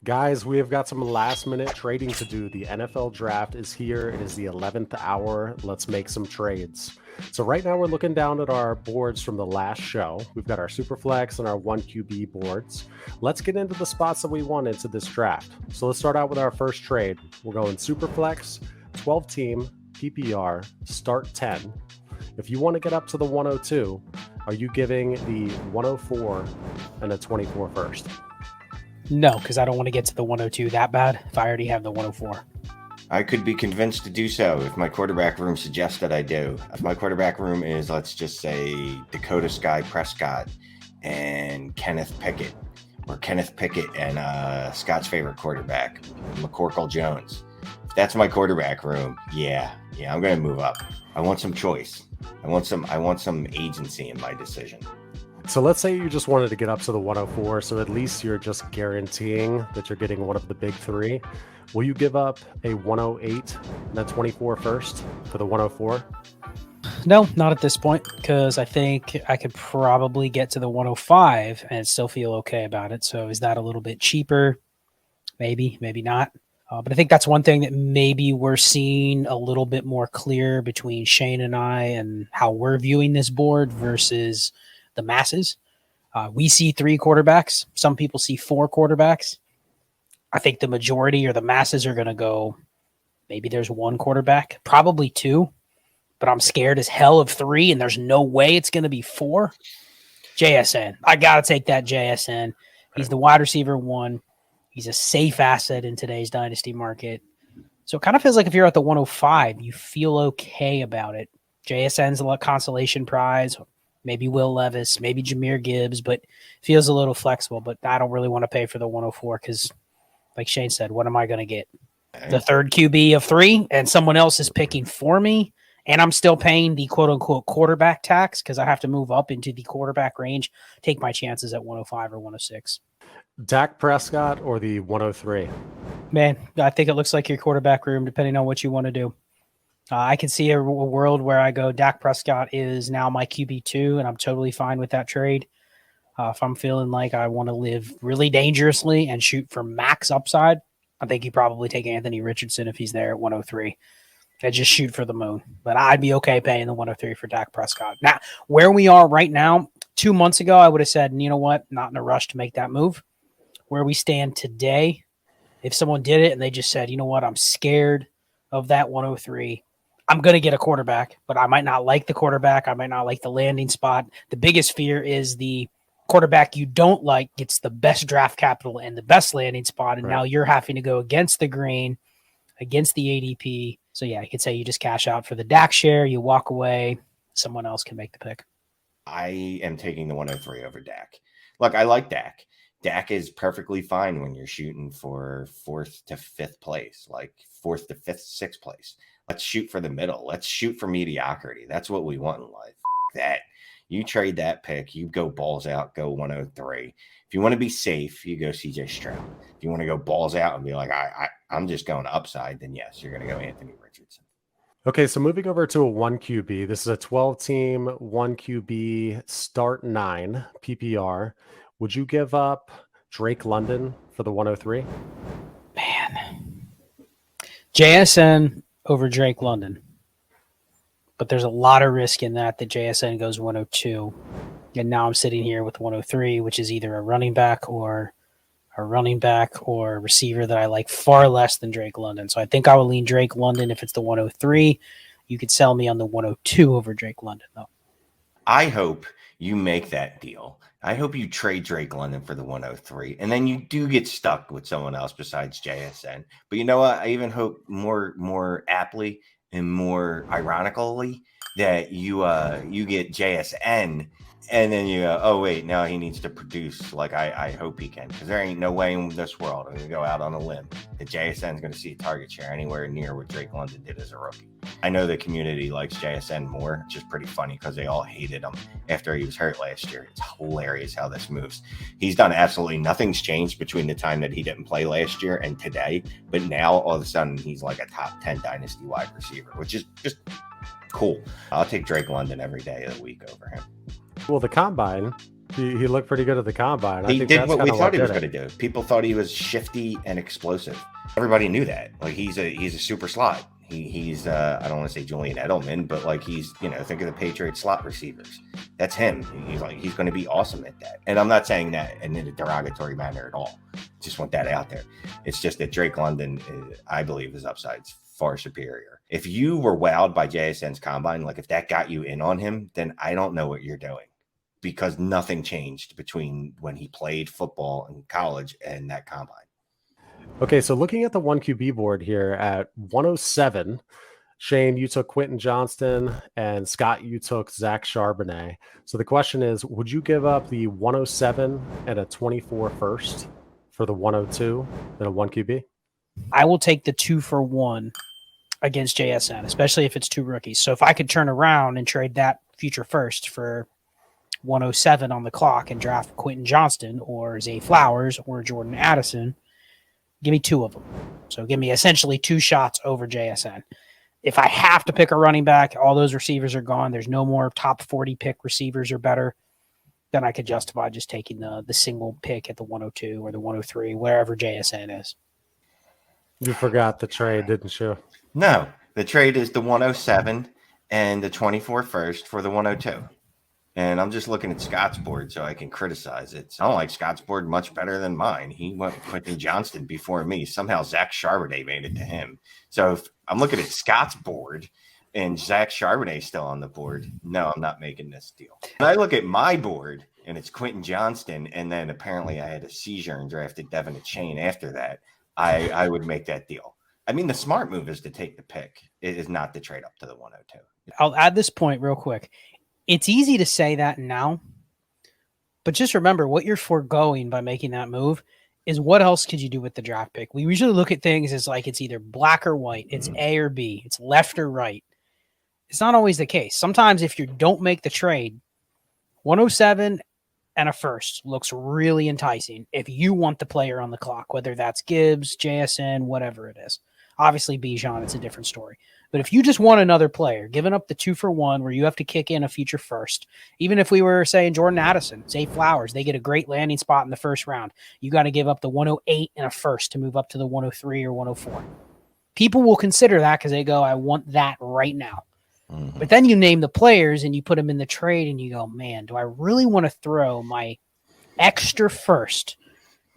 Guys, we have got some last minute trading to do. The NFL draft is here. It is the 11th hour. Let's make some trades. So right now we're looking down at our boards from the last show. We've got our Superflex and our 1QB boards. Let's get into the spots that we want into this draft. So let's start out with our first trade. We're going Superflex, 12 team, PPR, start 10. If you want to get up to the 102, are you giving the 104 and a 24 first? No, because I don't want to get to the 102 that bad if I already have the 104. I could be convinced to do so if my quarterback room suggests that I do. If my quarterback room is, let's just say, Dakota Sky Prescott and Kenneth Pickett, or Kenneth Pickett and Scott's favorite quarterback, McCorkle Jones. If that's my quarterback room, yeah, I'm going to move up. I want some choice. I want some agency in my decision. So let's say you just wanted to get up to the 104, so at least you're just guaranteeing that you're getting one of the big three. Will you give up a 108 and a 24 first for the 104? No, not at this point, because I think I could probably get to the 105 and still feel okay about it. So is that a little bit cheaper? Maybe, maybe not. But I think that's one thing that maybe we're seeing a little bit more clear between Shane and I and how we're viewing this board versus the masses. We see 3 quarterbacks. Some people see 4 quarterbacks. I think the majority or the masses are going to go, maybe there's 1 quarterback, probably 2, but I'm scared as hell of 3, and there's no way it's going to be 4. JSN. I got to take that JSN. He's the wide receiver 1. He's a safe asset in today's dynasty market. So it kind of feels like if you're at the 105, you feel okay about it. JSN's a consolation prize. Maybe Will Levis, maybe Jahmyr Gibbs, but feels a little flexible. But I don't really want to pay for the 104 because, like Shane said, what am I going to get? The third QB of 3, and someone else is picking for me, and I'm still paying the quote-unquote quarterback tax because I have to move up into the quarterback range, take my chances at 105 or 106. Dak Prescott or the 103? Man, I think it looks like your quarterback room, depending on what you want to do. I can see a world where I go, Dak Prescott is now my QB2, and I'm totally fine with that trade. If I'm feeling like I want to live really dangerously and shoot for max upside, I think you probably take Anthony Richardson if he's there at 103 and just shoot for the moon. But I'd be okay paying the 103 for Dak Prescott. Now, where we are right now, 2 months ago, I would have said, you know what, not in a rush to make that move. Where we stand today, if someone did it and they just said, you know what, I'm scared of that 103, I'm going to get a quarterback, but I might not like the quarterback. I might not like the landing spot. The biggest fear is the quarterback you don't like gets the best draft capital and the best landing spot, and now you're having to go against the grain, against the ADP. So, yeah, you could say you just cash out for the Dak share, you walk away, someone else can make the pick. I am taking the 103 over Dak. Look, I like Dak. Dak is perfectly fine when you're shooting for 4th to 5th place, like 4th to 5th, 6th place. Let's shoot for the middle. Let's shoot for mediocrity. That's what we want in life. That. You trade that pick. You go balls out, go 103. If you want to be safe, you go CJ Stroud. If you want to go balls out and be like, I'm just going upside, then yes, you're going to go Anthony Richardson. Okay, so moving over to a 1QB. This is a 12-team 1QB start 9 PPR. Would you give up Drake London for the 103? Man. JSN over Drake London. But there's a lot of risk in that JSN goes 102. And now I'm sitting here with 103, which is either a running back or a receiver that I like far less than Drake London. So I think I will lean Drake London if it's the 103. You could sell me on the 102 over Drake London, though. I hope you make that deal. I hope you trade Drake London for the 103, and then you do get stuck with someone else besides JSN. But you know what? I even hope more aptly and more ironically that you get JSN, and then you go, oh wait, now he needs to produce like I hope he can, because there ain't no way in this world I'm gonna go out on a limb that JSN is gonna see a target share anywhere near what Drake London did as a rookie. I know the community likes JSN more, which is pretty funny because they all hated him after he was hurt last year. It's hilarious how this moves. He's done absolutely nothing's changed between the time that he didn't play last year and today, but now all of a sudden he's like a top 10 dynasty wide receiver, which is just cool. I'll take Drake London every day of the week over him. Well, the combine He looked pretty good at the combine. I He think did that's what we kinda thought he was did going it. to do. People thought he was shifty and explosive. Everybody knew that. Like he's a super slot. He's I don't want to say Julian Edelman, but like he's think of the Patriots slot receivers. That's him. He's going to be awesome at that. And I'm not saying that in a derogatory manner at all. Just want that out there. It's just that Drake London, I believe, his upside's far superior. If you were wowed by JSN's combine, like if that got you in on him, then I don't know what you're doing, because nothing changed between when he played football in college and that combine. Okay, so looking at the 1QB board here at 107, Shane, you took Quentin Johnston, and Scott, you took Zach Charbonnet. So the question is, would you give up the 107 and a 24 first for the 102 and a 1QB? I will take the 2-for-1 against JSN, especially if it's two rookies. So if I could turn around and trade that future first for 107 on the clock and draft Quentin Johnston or Zay Flowers or Jordan Addison, give me two of them. So give me essentially two shots over JSN. If I have to pick a running back, all those receivers are gone. There's no more top 40 pick receivers or better. Then I could justify just taking the single pick at the 102 or the 103, wherever JSN is. You forgot the trade, didn't you? No, the trade is the 107 and the 24 first for the 102. And I'm just looking at Scott's board so I can criticize it. I don't like Scott's board much better than mine. He went with Quentin Johnston before me. Somehow Zach Charbonnet made it to him. So if I'm looking at Scott's board and Zach Charbonnet still on the board, no, I'm not making this deal. When I look at my board and it's Quentin Johnston, and then apparently I had a seizure and drafted Devin Achane after that, I would make that deal. I mean, the smart move is to take the pick. It is not to trade up to the 102. I'll add this point real quick. It's easy to say that now, but just remember what you're foregoing by making that move is what else could you do with the draft pick? We usually look at things as like it's either black or white, it's A or B, it's left or right. It's not always the case. Sometimes if you don't make the trade, 107 and a first looks really enticing if you want the player on the clock, whether that's Gibbs, JSN, whatever it is. Obviously, Bijan, it's a different story. But if you just want another player, giving up the 2-for-1 where you have to kick in a future first, even if we were saying Jordan Addison, Zay Flowers, they get a great landing spot in the first round. You got to give up the 108 and a first to move up to the 103 or 104. People will consider that because they go, I want that right now. Mm-hmm. But then you name the players and you put them in the trade and you go, man, do I really want to throw my extra first,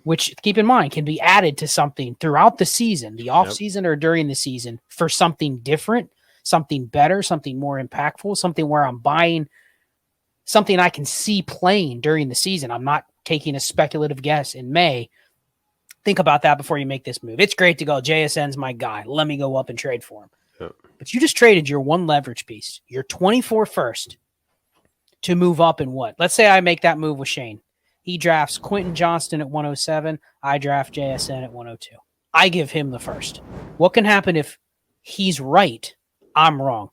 which, keep in mind, can be added to something throughout the season, the off season or during the season, for something different, something better, something more impactful, something where I'm buying something I can see playing during the season. I'm not taking a speculative guess in May. Think about that before you make this move. It's great to go, JSN's my guy. Let me go up and trade for him. Yep. But you just traded your one leverage piece, your 24 first, to move up in what? Let's say I make that move with Shane. He drafts Quentin Johnston at 107. I draft JSN at 102. I give him the first. What can happen if he's right? I'm wrong.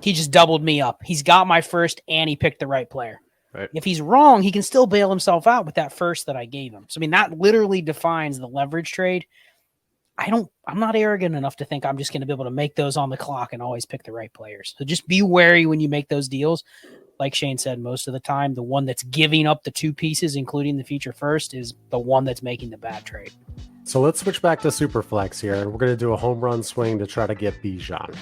He just doubled me up. He's got my first and he picked the right player. Right. If he's wrong, he can still bail himself out with that first that I gave him. So, I mean, that literally defines the leverage trade. I'm not arrogant enough to think I'm just going to be able to make those on the clock and always pick the right players. So just be wary when you make those deals. Like Shane said, most of the time, the one that's giving up the two pieces, including the feature first, is the one that's making the bad trade. So let's switch back to Superflex here, and we're going to do a home run swing to try to get Bijan.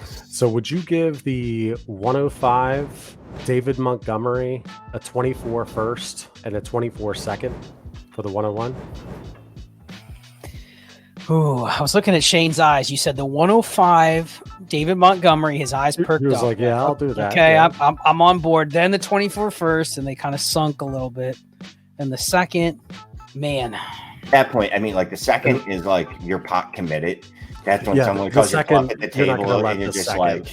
So would you give the 105 David Montgomery a 24 first and a 24 second for the 101? Ooh, I was looking at Shane's eyes. You said the 105 David Montgomery, his eyes perked up. He was like, yeah, I'll do that. Okay, yeah. I'm on board. Then the 24 first, and they kind of sunk a little bit. And the second, man. At that point, I mean, like the second is like you're pot committed. That's when someone calls you up at the table and you're just like,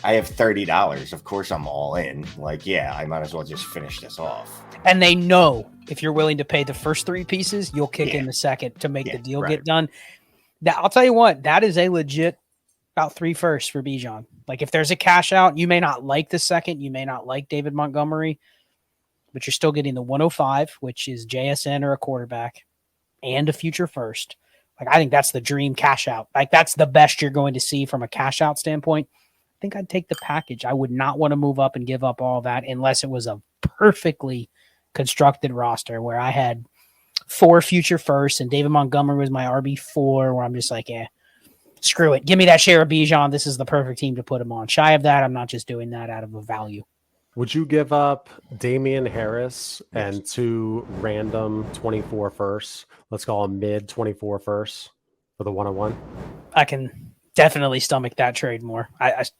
I have $30. Of course I'm all in. Like, yeah, I might as well just finish this off. And they know if you're willing to pay the first three pieces, you'll kick in the second to make the deal get done. That, I'll tell you what, that is a legit about 3 firsts for Bijan. Like if there's a cash out, you may not like the second, you may not like David Montgomery, but you're still getting the 105, which is JSN or a quarterback, and a future first. Like I think that's the dream cash out. Like that's the best you're going to see from a cash out standpoint. I think I'd take the package. I would not want to move up and give up all that unless it was a perfectly constructed roster where I had 4 future firsts and David Montgomery was my RB4, where I'm just like, screw it. Give me that share of Bijan. This is the perfect team to put him on. Shy of that, I'm not just doing that out of a value. Would you give up Damian Harris and 2 random 24 firsts? Let's call them mid 24 firsts for the 101. I can definitely stomach that trade more.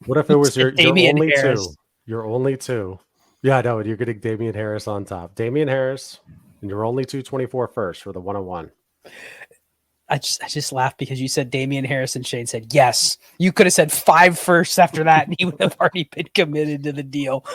What if it was your only Harris. 2? Your only 2. Yeah, I know. You're getting Damian Harris on top. Damian Harris and your only 2 24 firsts for the 101. I just laughed because you said Damian Harris and Shane said yes. You could have said 5 firsts after that, and he would have already been committed to the deal.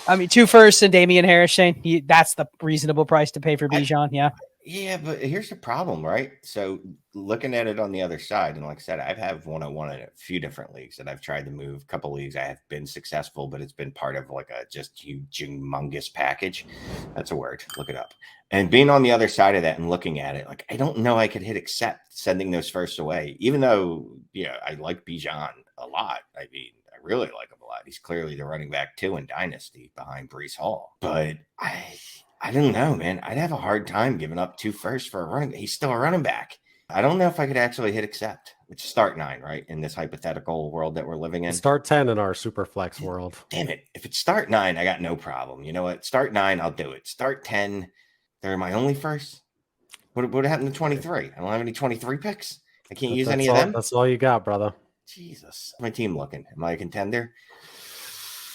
I mean, 2 firsts and Damian Harris, Shane. That's the reasonable price to pay for Bijan. Yeah. Yeah, but here's the problem, right? So looking at it on the other side, and like I said, I've had 101 in a few different leagues that I've tried to move. A couple leagues I have been successful, but it's been part of like a just huge, humongous package. That's a word. Look it up. And being on the other side of that and looking at it, like I don't know I could hit accept sending those firsts away, even though I like Bijan a lot. I mean, I really like him a lot. He's clearly the running back 2 in Dynasty behind Breece Hall. But I don't know, man. I'd have a hard time giving up 2 firsts for a running. He's still a running back. I don't know if I could actually hit accept, which is start 9, right? In this hypothetical world that we're living in. Start 10 in our Superflex world. Damn it. If it's start 9, I got no problem. You know what? Start 9, I'll do it. Start 10, they're my only firsts. What happened to 23? I don't have any 23 picks. I can't use any of them. That's all you got, brother. Jesus. My team looking. Am I a contender?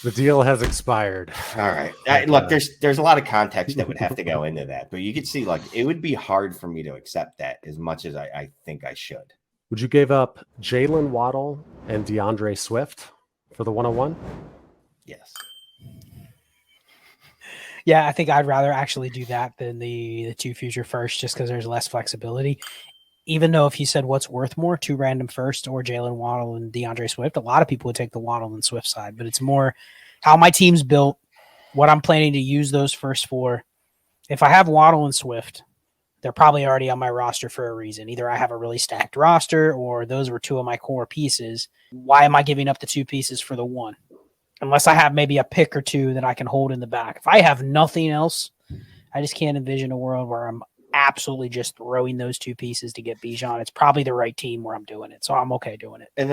The deal has expired. All right. Look, there's a lot of context that would have to go into that, but you could see like it would be hard for me to accept that as much as I think I should. Would you give up Jalen Waddle and DeAndre Swift for the 101? Yes. Yeah, I think I'd rather actually do that than the 2 future firsts just because there's less flexibility. Even though if you said what's worth more, 2 random firsts or Jalen Waddle and DeAndre Swift, a lot of people would take the Waddle and Swift side, but it's more how my team's built, what I'm planning to use those firsts for. If I have Waddle and Swift, they're probably already on my roster for a reason. Either I have a really stacked roster or those were 2 of my core pieces. Why am I giving up the 2 pieces for the 1? Unless I have maybe a pick or 2 that I can hold in the back. If I have nothing else, I just can't envision a world where I'm absolutely just throwing those 2 pieces to get Bijan. It's probably the right team where I'm doing it. So I'm okay doing it. And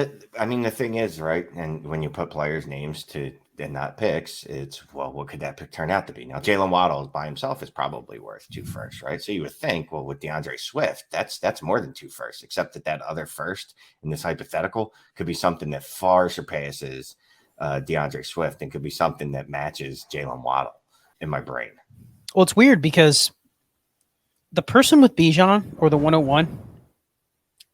the thing is, right? And when you put players' names to and not picks, it's, well, what could that pick turn out to be? Now, Jalen Waddle by himself is probably worth 2 firsts, right? So you would think, well, with DeAndre Swift, that's more than 2 firsts, except that other first in this hypothetical could be something that far surpasses DeAndre Swift and could be something that matches Jalen Waddle in my brain. Well, it's weird because the person with Bijan or the 101,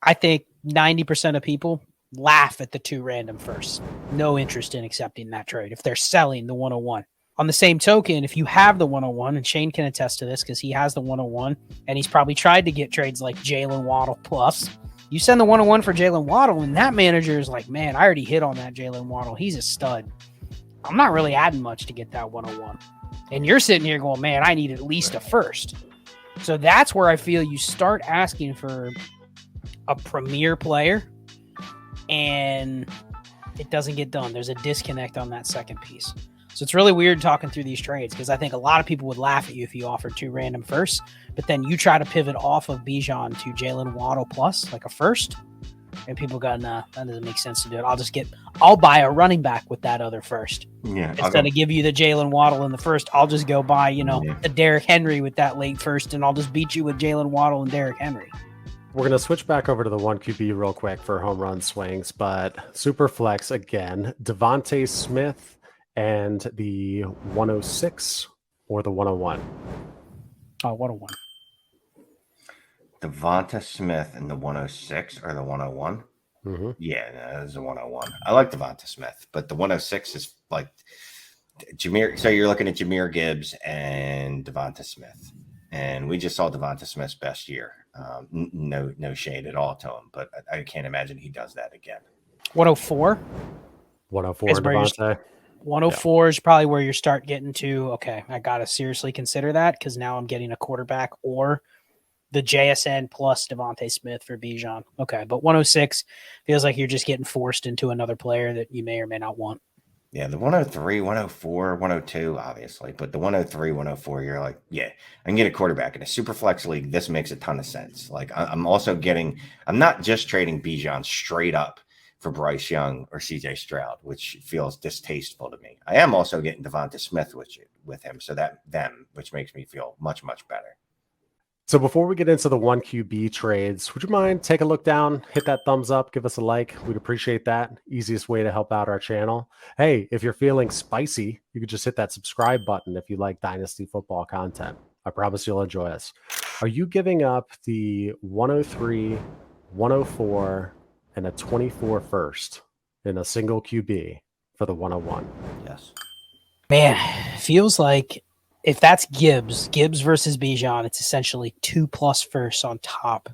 I think 90% of people laugh at the 2 random firsts. No interest in accepting that trade if they're selling the 101. On the same token, if you have the 101, and Shane can attest to this because he has the 101, and he's probably tried to get trades like Jalen Waddle plus, you send the 101 for Jalen Waddle, and that manager is like, man, I already hit on that Jalen Waddle. He's a stud. I'm not really adding much to get that 101. And you're sitting here going, man, I need at least a first. So that's where I feel you start asking for a premier player and it doesn't get done. There's a disconnect on that second piece. So it's really weird talking through these trades because I think a lot of people would laugh at you if you offered 2 random firsts, but then you try to pivot off of Bijan to Jalen Waddle plus like a first, and people go, nah, that doesn't make sense to do it. I'll buy a running back with that other first. Yeah. Instead of give you the Jalen Waddle in the first, I'll just go buy, the Derrick Henry with that late first, and I'll just beat you with Jalen Waddle and Derrick Henry. We're going to switch back over to the 1 QB real quick for home run swings, but Superflex again, Devontae Smith and the 106 or the 101? 101. Devonta Smith and the 106 or the 101? Mm-hmm. Yeah, no, that's a 101. I like Devonta Smith, but the 106 is like Jameer. So you're looking at Jameer Gibbs and Devonta Smith, and we just saw Devonta Smith's best year. No shade at all to him, but I can't imagine he does that again. 104? 104 Devontae. 104 is probably where you start getting to, okay, I got to seriously consider that because now I'm getting a quarterback or the JSN plus Devontae Smith for Bijan. Okay, but 106 feels like you're just getting forced into another player that you may or may not want. Yeah, the 103, 104, 102, obviously, but the 103, 104, you're like, yeah, I can get a quarterback in a super flex league. This makes a ton of sense. Like, I'm also getting, I'm not just trading Bijan straight up for Bryce Young or CJ Stroud, which feels distasteful to me. I am also getting Devonta Smith with him, so which makes me feel much, much better. So before we get into the 1QB trades, would you mind take a look down, hit that thumbs up, give us a like. We'd appreciate that. Easiest way to help out our channel. Hey, if you're feeling spicy, you could just hit that subscribe button if you like Dynasty football content. I promise you'll enjoy us. Are you giving up the 103, 104, and a 24 first in a single QB for the 101? Yes. Man, feels like if that's Gibbs versus Bijan, it's essentially 2+ firsts on top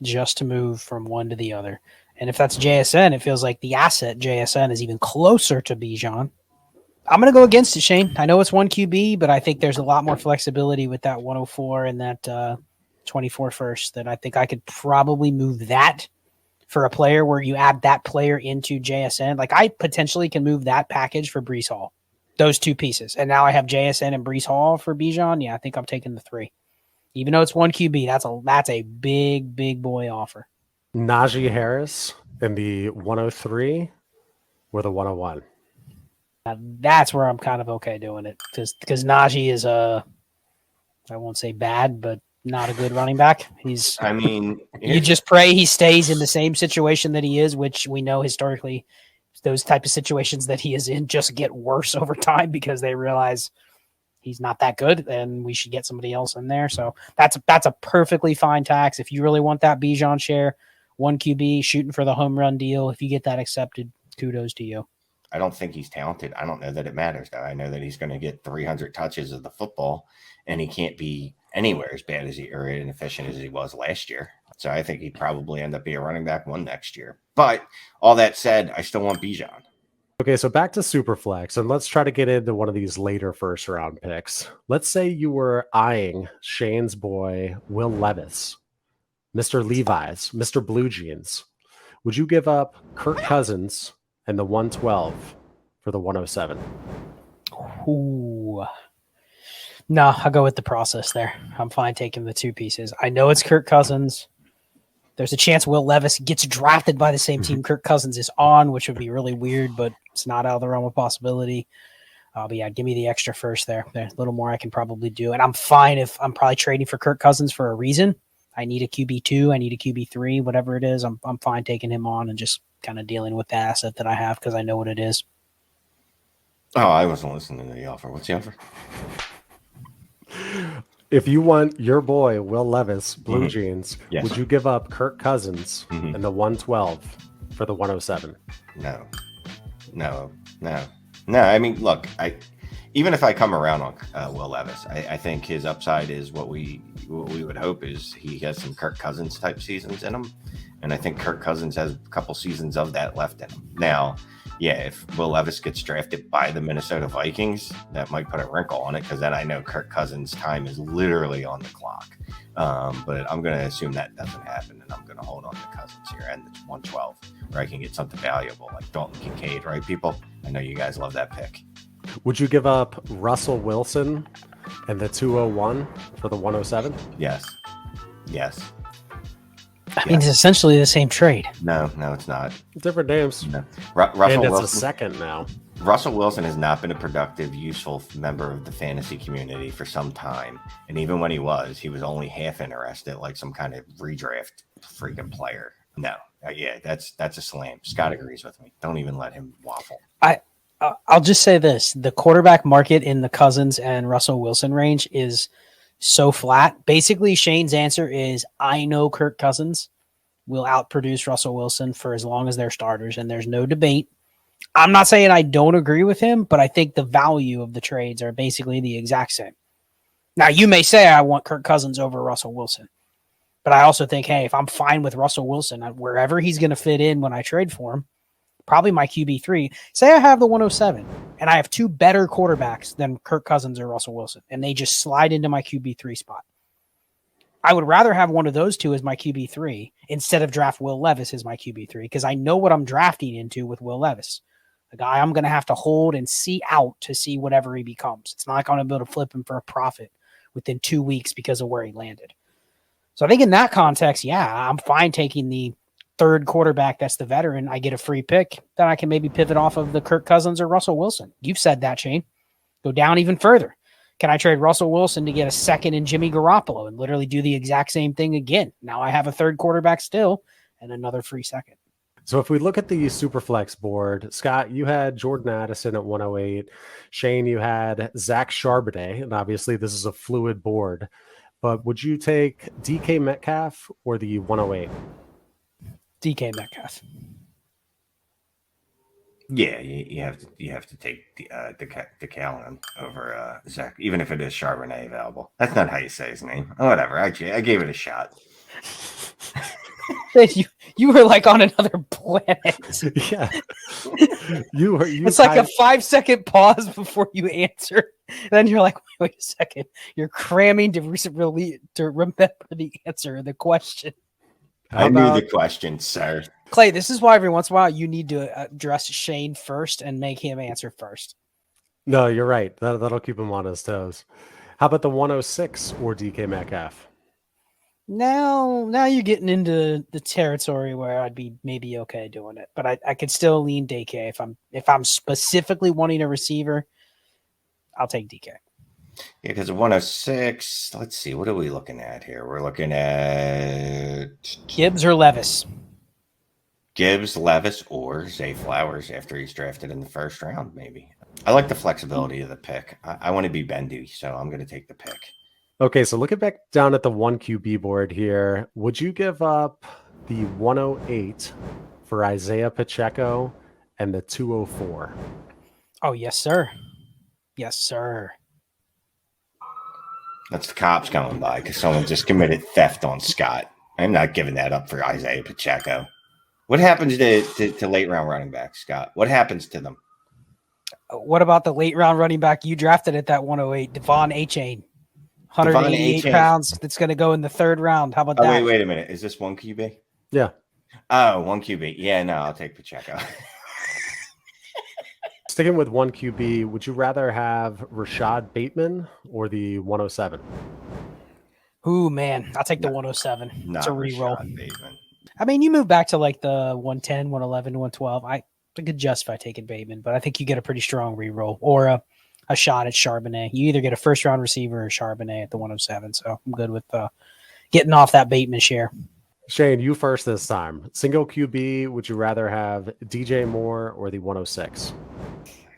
just to move from one to the other. And if that's JSN, it feels like the asset JSN is even closer to Bijan. I'm going to go against it, Shane. I know it's 1 QB, but I think there's a lot more flexibility with that 104 and that 24 first that I think I could probably move that for a player where you add that player into JSN. Like I potentially can move that package for Breece Hall. Those two pieces. And now I have JSN and Breece Hall for Bijan. Yeah, I think I'm taking the 3. Even though it's 1 QB, that's a big, big boy offer. Najee Harris in the 103 or the 101? That's where I'm kind of okay doing it. Because Najee is I won't say bad, but not a good running back. You just pray he stays in the same situation that he is, which we know historically those type of situations that he is in just get worse over time because they realize he's not that good and we should get somebody else in there. So that's a perfectly fine tax. If you really want that Bijan share, 1 QB shooting for the home run deal, if you get that accepted, kudos to you. I don't think he's talented. I don't know that it matters, though. I know that he's going to get 300 touches of the football, and he can't be anywhere as bad as or inefficient as he was last year. So I think he'd probably end up being a running back 1 next year. But all that said, I still want Bijan. Okay, so back to Superflex, and let's try to get into one of these later first-round picks. Let's say you were eyeing Shane's boy, Will Levis, Mr. Levi's, Mr. Blue Jeans. Would you give up Kirk Cousins and the 112 for the 107? Ooh. No, I'll go with the process there. I'm fine taking the 2 pieces. I know it's Kirk Cousins. There's a chance Will Levis gets drafted by the same team Kirk Cousins is on, which would be really weird, but it's not out of the realm of possibility. But yeah, give me the extra first there. There's a little more I can probably do. And I'm fine if I'm probably trading for Kirk Cousins for a reason. I need a QB2, I need a QB3, whatever it is. I'm fine taking him on and just kind of dealing with the asset that I have because I know what it is. Oh, I wasn't listening to the offer. What's the offer? If you want your boy, Will Levis, Blue Jeans, yes, would you give up Kirk Cousins and the 112 for the 107? No. I mean, look, even if I come around on Will Levis, I think his upside is what we would hope is he has some Kirk Cousins type seasons in him. And I think Kirk Cousins has a couple seasons of that left in him. Now, yeah, if Will Levis gets drafted by the Minnesota Vikings, that might put a wrinkle on it because then I know Kirk Cousins' time is literally on the clock. But I'm going to assume that doesn't happen, and I'm going to hold on to Cousins here and it's 112 where I can get something valuable like Dalton Kincaid, right, people? I know you guys love that pick. Would you give up Russell Wilson and the 201 for the 107? Yes. I mean, it's essentially the same trade. No, it's not. Different names. No. And it's Wilson, a second now. Russell Wilson has not been a productive, useful member of the fantasy community for some time. And even when he was only half interested, like some kind of redraft freaking player. No. Yeah, that's a slam. Scott agrees with me. Don't even let him waffle. I'll just say this. The quarterback market in the Cousins and Russell Wilson range is so flat. Basically, Shane's answer is I know Kirk Cousins will outproduce Russell Wilson for as long as they're starters, and there's no debate. I'm not saying I don't agree with him, but I think the value of the trades are basically the exact same. Now, you may say I want Kirk Cousins over Russell Wilson, but I also think, hey, if I'm fine with Russell Wilson, wherever he's going to fit in when I trade for him, probably my QB3. Say I have the 107 and I have 2 better quarterbacks than Kirk Cousins or Russell Wilson, and they just slide into my QB3 spot. I would rather have one of those 2 as my QB3 instead of draft Will Levis as my QB3 because I know what I'm drafting into with Will Levis. a guy I'm going to have to hold and see out to see whatever he becomes. It's not going to be able to flip him for a profit within 2 weeks because of where he landed. So I think in that context, yeah, I'm fine taking the third quarterback that's the veteran. I get a free pick. Then I can maybe pivot off of the Kirk Cousins or Russell Wilson. You've said that, Shane. Go down even further. Can I trade Russell Wilson to get a second in Jimmy Garoppolo and literally do the exact same thing again? Now I have a third quarterback still and another free second. So if we look at the Superflex board, Scott, you had Jordan Addison at 108. Shane, you had Zach Charbonnet, and obviously this is a fluid board. But would you take DK Metcalf or the 108? DK Metcalf. Yeah, you have to take the Callan over Zach, even if it is Charbonnet available. That's not how you say his name. Oh, whatever. I gave it a shot. You were like on another planet. Yeah. You it's like a 5-second pause before you answer. And then you're like, wait a second. You're cramming to remember the answer, the question. I knew the question, sir. Clay, this is why every once in a while you need to address Shane first and make him answer first. No, you're right. That'll keep him on his toes. How about the 106 or DK Metcalf? Now you're getting into the territory where I'd be maybe okay doing it, but I could still lean DK if I'm specifically wanting a receiver. I'll take DK. Yeah, because of 106. Let's see, what are we looking at here? We're looking at Gibbs or Levis. Gibbs, Levis, or Zay Flowers after he's drafted in the first round. Maybe I like the flexibility of the pick. I want to be bendy, so I'm going to take the pick. Okay, so looking back down at the 1 QB board here, would you give up the 108 for Isaiah Pacheco and the 204? Oh, yes, sir. Yes, sir. That's the cops going by because someone just committed theft on Scott. I'm not giving that up for Isaiah Pacheco. What happens to late round running backs, Scott? What happens to them? What about the late round running back you drafted at that 108, Devon Achane? 188 pounds. That's going to go in the third round. How about that? Wait a minute. Is this 1 QB? Yeah. Oh, 1 QB. Yeah, no, I'll take Pacheco. Sticking with 1 QB, would you rather have Rashad Bateman or the 107? Ooh, man. I'll take the 107. It's a reroll. Bateman. I mean, you move back to like the 110, 111, 112. I could justify taking Bateman, but I think you get a pretty strong reroll or a shot at Charbonnet. You either get a first-round receiver or Charbonnet at the 107, so I'm good with getting off that Bateman share. Shane, you first this time. Single QB, would you rather have DJ Moore or the 106?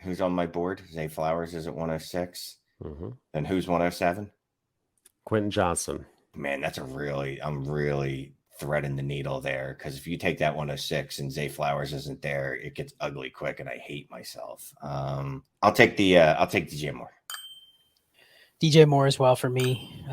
Who's on my board? Zay Flowers is at 106. Mm-hmm. And who's 107? Quentin Johnston. Man, I'm really threading the needle there because if you take that 106 and Zay Flowers isn't there, it gets ugly quick and I hate myself. I'll take DJ Moore. DJ Moore as well for me.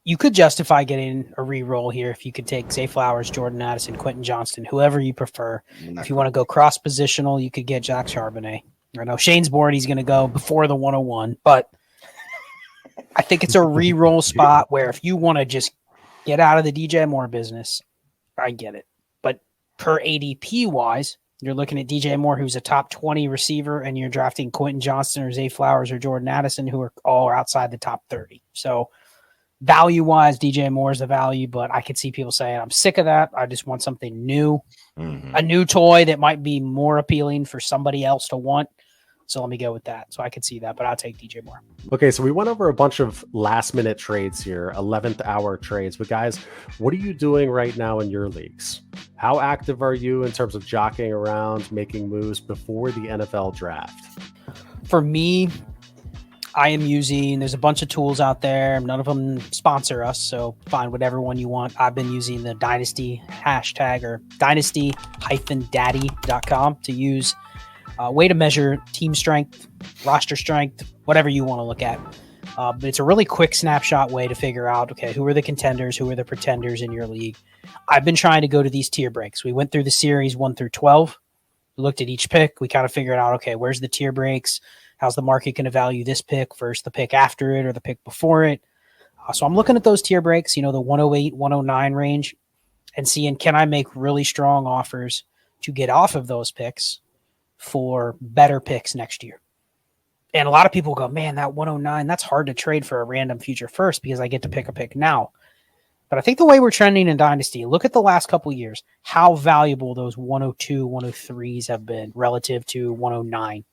You could justify getting a re-roll here if you could take Zay Flowers, Jordan Addison, Quentin Johnston, whoever you prefer. If you want to go cross-positional, you could get Jack Charbonnet. I know Shane's board, he's going to go before the 101, but I think it's a re-roll spot where if you want to just get out of the DJ Moore business, I get it. But per ADP-wise, you're looking at DJ Moore, who's a top 20 receiver, and you're drafting Quentin Johnston or Zay Flowers or Jordan Addison, who are all outside the top 30. So value-wise, DJ Moore is the value, but I could see people saying, I'm sick of that. I just want something new, a new toy that might be more appealing for somebody else to want. So let me go with that. So I could see that, but I'll take DJ Moore. Okay, so we went over a bunch of last-minute trades here, 11th hour trades. But guys, what are you doing right now in your leagues? How active are you in terms of jockeying around, making moves before the NFL draft? For me, I am using, there's a bunch of tools out there. None of them sponsor us, so find whatever one you want. I've been using the Dynasty hashtag or dynasty-daddy.com to use a way to measure team strength, roster strength, whatever you want to look at. But it's a really quick snapshot way to figure out, okay, who are the contenders, who are the pretenders in your league. I've been trying to go to these tier breaks. We went through the series 1 through 12. We looked at each pick. We kind of figured out, okay, where's the tier breaks? How's the market going to value this pick versus the pick after it or the pick before it? So I'm looking at those tier breaks, the 108, 109 range, and seeing, can I make really strong offers to get off of those picks for better picks next year. And a lot of people go, man, that 109, that's hard to trade for a random future first because I get to pick a pick now. But I think the way we're trending in Dynasty, look at the last couple of years, how valuable those 102, 103s have been relative to 109.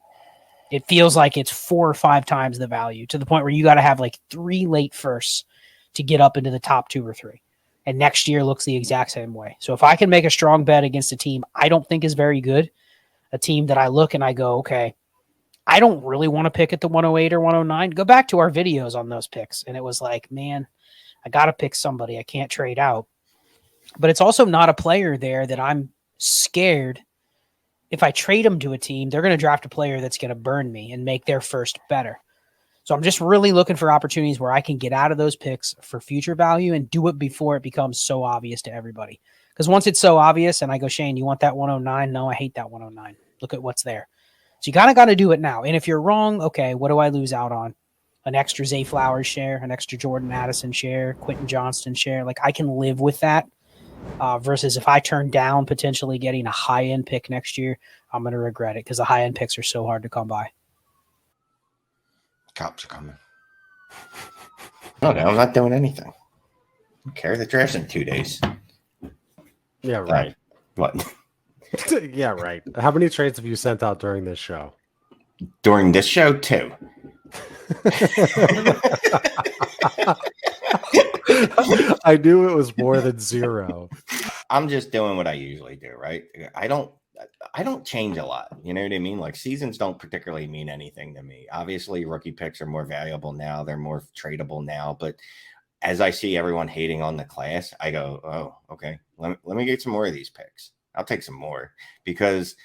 It feels like it's 4 or 5 times the value, to the point where you got to have like 3 late firsts to get up into the top 2 or 3. And next year looks the exact same way. So if I can make a strong bet against a team I don't think is very good, a team that I look and I go, okay, I don't really want to pick at the 108 or 109. Go back to our videos on those picks. And it was like, man, I got to pick somebody. I can't trade out. But it's also not a player there that I'm scared. If I trade them to a team, they're going to draft a player that's going to burn me and make their first better. So I'm just really looking for opportunities where I can get out of those picks for future value and do it before it becomes so obvious to everybody. Because once it's so obvious and I go, Shane, you want that 109? No, I hate that 109. Look at what's there. So you kind of got to do it now. And if you're wrong, okay, what do I lose out on? An extra Zay Flowers share, an extra Jordan Addison share, Quentin Johnston share. Like, I can live with that versus if I turn down potentially getting a high-end pick next year, I'm going to regret it because the high-end picks are so hard to come by. Cops are coming. Okay, I'm not doing anything. I don't care. The draft's in 2 days. Yeah, right. What? Yeah, right. How many trades have you sent out during this show? During this show, 2. I knew it was more than 0. I'm just doing what I usually do, right? I don't change a lot. You know what I mean? Like, seasons don't particularly mean anything to me. Obviously, rookie picks are more valuable now. They're more tradable now. But as I see everyone hating on the class, I go, oh, okay. Let me get some more of these picks. I'll take some more, because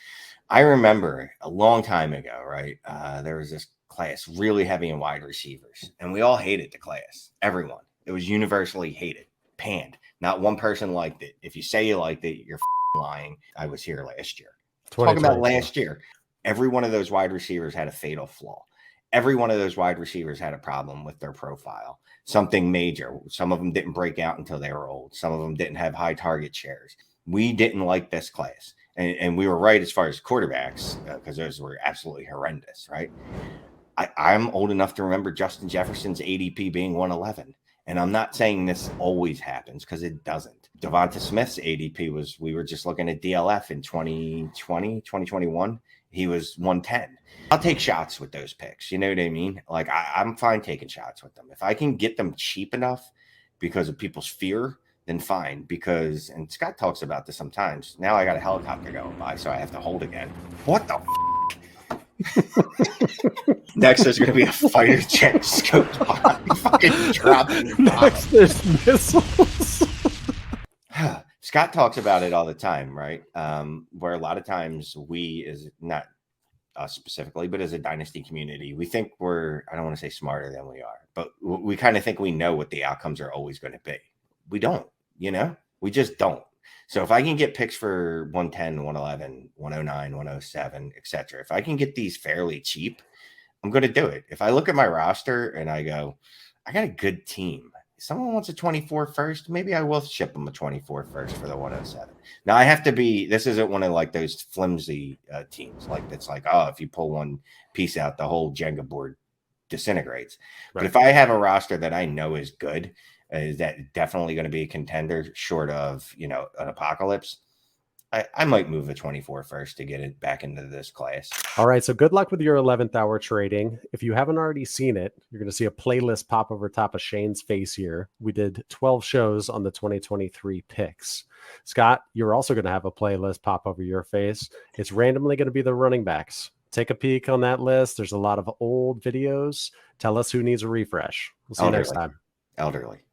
I remember a long time ago, right? There was this class really heavy in wide receivers, and we all hated the class. Everyone. It was universally hated, panned. Not one person liked it. If you say you liked it, you're lying. I was here last year. Talking about last year. Every one of those wide receivers had a fatal flaw. Every one of those wide receivers had a problem with their profile. Something major. Some of them didn't break out until they were old. Some of them didn't have high target shares. We didn't like this class. And we were right as far as quarterbacks, because those were absolutely horrendous, right? I'm old enough to remember Justin Jefferson's ADP being 111. And I'm not saying this always happens, because it doesn't. Devonta Smith's ADP was, we were just looking at DLF in 2021. He was 110. I'll take shots with those picks. You know what I mean? Like, I'm fine taking shots with them. If I can get them cheap enough because of people's fear, then fine. Because, and Scott talks about this sometimes, now I got a helicopter going by, so I have to hold again. What the Next, there's going to be a fighter jet scoped by. Fucking dropping. Next, there's missiles. Scott talks about it all the time, right? Where a lot of times we, is not us specifically, but as a Dynasty community, we think we're, I don't want to say smarter than we are, but we kind of think we know what the outcomes are always going to be. We don't, you know? We just don't. So if I can get picks for 110, 111, 109, 107, etc., if I can get these fairly cheap, I'm going to do it. If I look at my roster and I go, I got a good team. If someone wants a 24 first, maybe I will ship them a 24 first for the 107. Now, I have to be, this isn't one of like those flimsy teams. Like, that's like, oh, if you pull one piece out, the whole Jenga board disintegrates. Right. But if I have a roster that I know is good, is that definitely going to be a contender short of, you know, an apocalypse, I might move a 24 first to get it back into this class. All right. So good luck with your 11th hour trading. If you haven't already seen it, you're going to see a playlist pop over top of Shane's face here. We did 12 shows on the 2023 picks. Scott, you're also going to have a playlist pop over your face. It's randomly going to be the running backs. Take a peek on that list. There's a lot of old videos. Tell us who needs a refresh. We'll see you next time. Elderly.